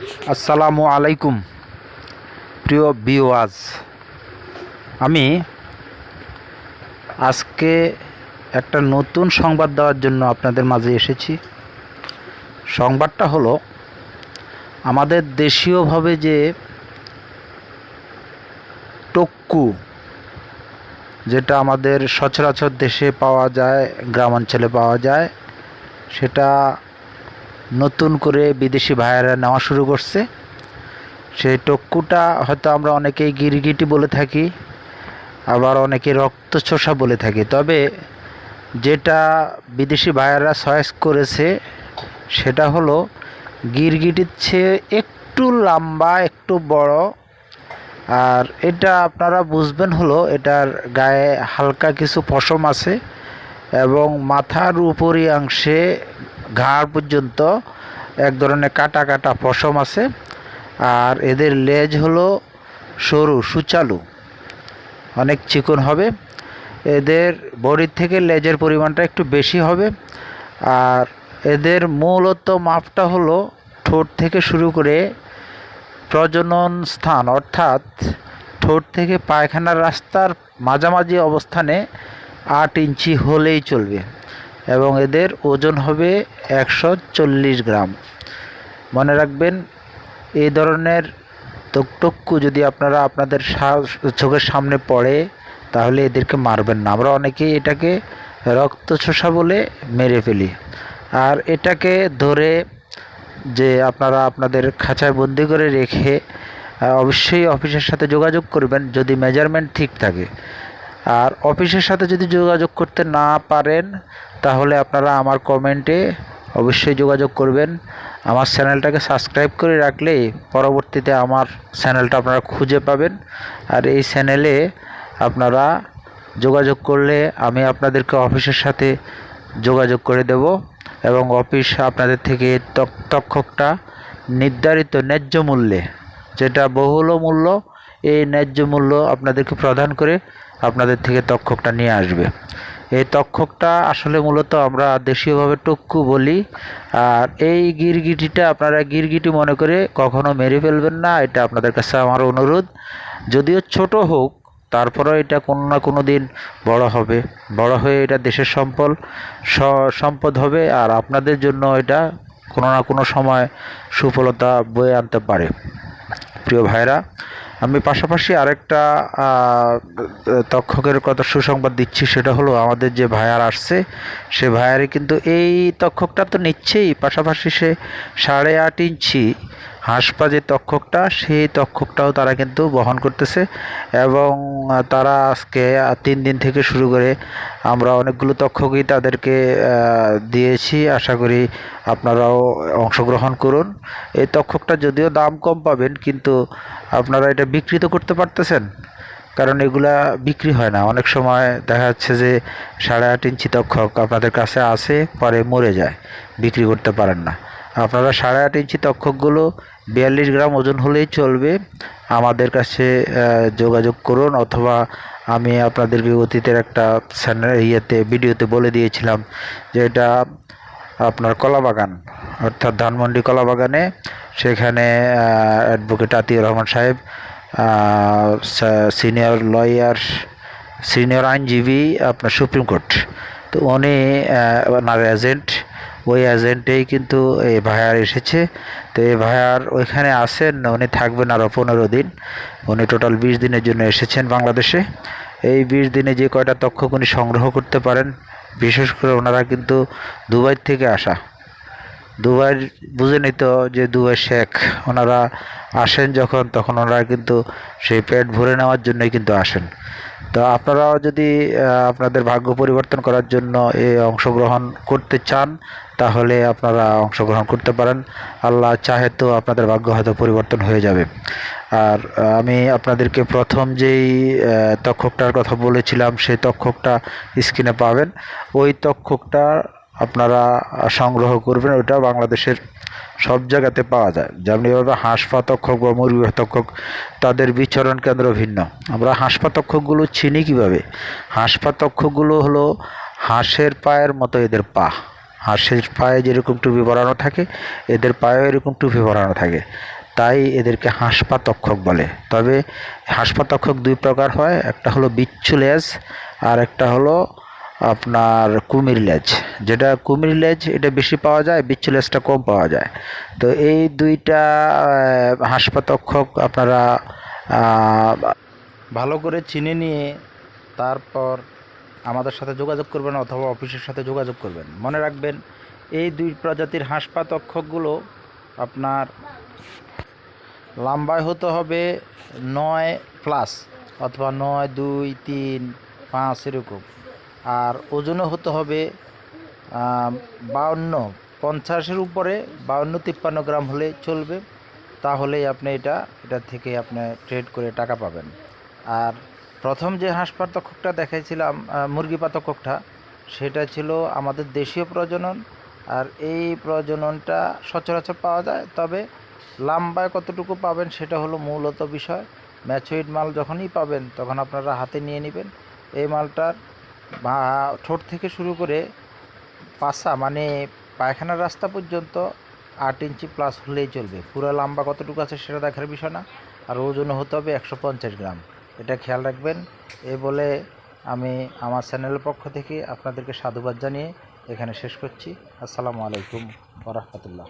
আসসালামু আলাইকুম প্রিয় ভিউয়ার্স। আমি আজকে একটা নতুন সংবাদ দেওয়ার জন্য আপনাদের মাঝে এসেছি। সংবাদটা হলো, আমাদের দেশীয়ভাবে যে টক্কু, যেটা আমাদের সচরাচর দেশে পাওয়া যায়, গ্রামাঞ্চলে পাওয়া যায়, সেটা নতুন করে বিদেশি ভাইয়েরা নেওয়া শুরু করছে। সেই টক্কুটা হয়তো আমরা অনেকেই গিরগিটি বলে থাকি, আবার অনেকে রক্তচোষা বলে থাকি। তবে যেটা বিদেশি ভাইয়েরা চয়েস করেছে সেটা হলো গিরগিটির চেয়ে একটু লম্বা, একটু বড়। আর এটা আপনারা বুঝবেন হলো, এটার গায়ে হালকা কিছু পশম আছে এবং মাথার উপরি অংশে ঘাড় পর্যন্ত এক ধরনের কাটা কাটা পশম আছে। আর এদের লেজ হলো সরু, সুচালু, অনেক চিকন হবে। এদের বডির থেকে লেজের পরিমাণটা একটু বেশি হবে। আর এদের মূলত মাপটা হলো ঠোঁট থেকে শুরু করে প্রজনন স্থান, অর্থাৎ ঠোঁট থেকে পায়খানার রাস্তার মাঝামাঝি অবস্থানে 8 ইঞ্চি হলেই চলবে এবং এদের ওজন হবে 140 গ্রাম। মনে রাখবেন, এই ধরনের টক্কু যদি আপনাদের চোখের সামনে পড়ে তাহলে এদেরকে মারবেন না। আমরা অনেকেই এটাকে রক্তচোষা বলে মেরে ফেলি। আর এটাকে ধরে যে আপনারা আপনাদের খাঁচায় বন্দি করে রেখে অবশ্যই অফিসের সাথে যোগাযোগ করবেন যদি মেজারমেন্ট ঠিক থাকে। আর অফিসের সাথে যদি যোগাযোগ করতে না পারেন তাহলে আপনারা আমার কমেন্টে অবশ্যই যোগাযোগ করবেন। আমার চ্যানেলটাকে সাবস্ক্রাইব করে রাখলে পরবর্তীতে আমার চ্যানেলটা আপনারা খুঁজে পাবেন। আর এই চ্যানেলে আপনারা যোগাযোগ করলে আমি আপনাদেরকে অফিসের সাথে যোগাযোগ করে দেব এবং অফিস আপনাদের থেকে তক্ষকটা নির্ধারিত ন্যায্য মূল্যে, যেটা বহুল মূল্য, এই ন্যায্য মূল্য আপনাদেরকে প্রদান করে আপনাদের থেকে তক্ষকটা নিয়ে আসবে। এই তক্ষকটা আসলে মূলত আমরা দেশীয়ভাবে টক্কু বলি। আর এই গিরগিটিটা আপনারা গিরগিটি মনে করে কখনো মেরে ফেলবেন না, এটা আপনাদের কাছে আমার অনুরোধ। যদিও ছোট হোক, তারপরেও এটা কোনো না কোনো দিন বড় হবে, বড় হয়ে এটা দেশের সম্পদ হবে। আর আপনাদের জন্য এটা কোনো না কোনো সময় সুফলতা বয়ে আনতে পারে। প্রিয় ভাইরা, আমি পাশাপাশি আরেকটা তক্ষকের কথা সুসংবাদ দিচ্ছি। সেটা হলো, আমাদের যে ভাইয়ার আসছে সে ভাইয়ারই কিন্তু এই তক্ষকটা তো নিচ্ছেই, পাশাপাশি সে 8.5 ইঞ্চি হাঁসপা যে তক্ষকটা, সেই তক্ষকটাও তারা কিন্তু বহন করতেছে। এবং তারা আজকে 3 দিন থেকে শুরু করে আমরা অনেকগুলো তক্ষকই তাদেরকে দিয়েছি। আশা করি আপনারাও অংশগ্রহণ করুন। এই তক্ষকটা যদিও দাম কম পাবেন, কিন্তু আপনারা এটা বিক্রি তো করতে পারতেছেন, কারণ এগুলা বিক্রি হয় না। অনেক সময় দেখা যাচ্ছে যে 8.5 ইঞ্চি তক্ষক আপনাদের কাছে আসে, পরে মরে যায়, বিক্রি করতে পারেন না। আপনারা 8.5 ইঞ্চি তক্ষকগুলো 42 গ্রাম ওজন হলেই চলবে। আমাদের কাছে যোগাযোগ করুন, অথবা আমি আপনাদেরকে অতীতের একটা ভিডিওতে বলে দিয়েছিলাম যে এটা আপনার কলাবাগান, অর্থাৎ ধানমন্ডি কলাবাগানে, সেখানে অ্যাডভোকেট আতিউর রহমান সাহেব, সিনিয়র লয়ার, সিনিয়র আইনজীবী আপনার সুপ্রিম কোর্ট, তো উনি ওনার এজেন্ট, ওই এজেন্টেই কিন্তু এই ভাইয়ার এসেছে। তো এই ভাইয়ার ওইখানে আসেন, উনি থাকবেন আরও 15 দিন। উনি টোটাল 20 দিনের জন্য এসেছেন বাংলাদেশে। এই 20 দিনে যে কয়টা তক্ষক উনি সংগ্রহ করতে পারেন, বিশেষ করে ওনারা কিন্তু দুবাই থেকে আসা, দুবাই বুঝেনি তো যে দুবাই শেখ, ওনারা আসেন যখন, তখন ওনারা কিন্তু সেই পেট ভরে নেওয়ার জন্যই কিন্তু আসেন। তো আপনারাও যদি আপনাদের ভাগ্য পরিবর্তন করার জন্য অংশগ্রহণ করতে চান তাহলে আপনারা অংশগ্রহণ করতে পারেন। আল্লাহ চাহে তো আপনাদের ভাগ্য হয়তো পরিবর্তন হয়ে যাবে। আর আমি আপনাদেরকে প্রথম যেই তক্ষকটার কথা বলেছিলাম, সেই তক্ষকটা স্ক্রিনে পাবেন। ওই তক্ষকটা আপনারা সংগ্রহ করবেন। ওইটা বাংলাদেশের সব জায়গাতে পাওয়া যায়। যেমন এভাবে হাঁসপা তক্ষক বা মুরগি তক্ষক, তাদের বিচরণ কেন্দ্র ভিন্ন। আমরা হাঁসপা তক্ষকগুলো চিনি কীভাবে? হাঁসপা তক্ষকগুলো হলো হাঁসের পায়ের মতো এদের পা, হাঁসের পায়ে যেরকম টুপি পরানো থাকে এদের পায়েও এরকম টুপি পরানো থাকে, তাই এদেরকে হাঁসপা তক্ষক বলে। তবে হাঁসপা তক্ষক দুই প্রকার হয়, একটা হলো বিচ্ছু লেজ আর একটা হলো আপনার কুমির লেজ। যেটা কুমির লেজ এটা বেশি পাওয়া যায়, বিচ্ছু লেজটা কম পাওয়া যায়। তো এই দুইটা হাঁসপা তক্ষক আপনারা ভালো করে চিনে নিয়ে তারপর আমাদের সাথে যোগাযোগ করবেন অথবা অফিসের সাথে যোগাযোগ করবেন। মনে রাখবেন এই দুই প্রজাতির হাঁসপা তক্ষকগুলো আপনার লম্বায় হতে হবে 9+ অথবা 9, 2, 3, 5 এরকম, আর ওজনও হতে হবে 52, 50-এর উপরে 52-53 গ্রাম হলে চলবে। তাহলেই আপনি এটা থেকে আপনি ট্রেড করে টাকা পাবেন। আর প্রথম যে হাঁস পাতক্ষকটা দেখাইছিলাম, মুরগি পাতক্ষকটা, সেটা ছিল আমাদের দেশীয় প্রজনন। আর এই প্রজননটা সচরাচর পাওয়া যায়, তবে লম্বায় কতটুকু পাবেন সেটা হলো মূলত বিষয়। ম্যাচুইড মাল যখনই পাবেন তখন আপনারা হাতে নিয়ে নেবেন। এই মালটার ঠোঁট থেকে শুরু করে পাছা মানে পায়খানার রাস্তা পর্যন্ত 8 ইঞ্চি প্লাস হলেই চলবে। পুরো লম্বা কতটুকু আছে সেটা দেখার বিষয় না, আর ওজন হতে হবে 150 গ্রাম। এটা খেয়াল রাখবেন। এই বলে আমি আমার চ্যানেলের পক্ষ থেকে আপনাদেরকে সাধুবাদ জানিয়ে এখানে শেষ করছি। আসসালামু আলাইকুম ওয়া রাহমাতুল্লাহ।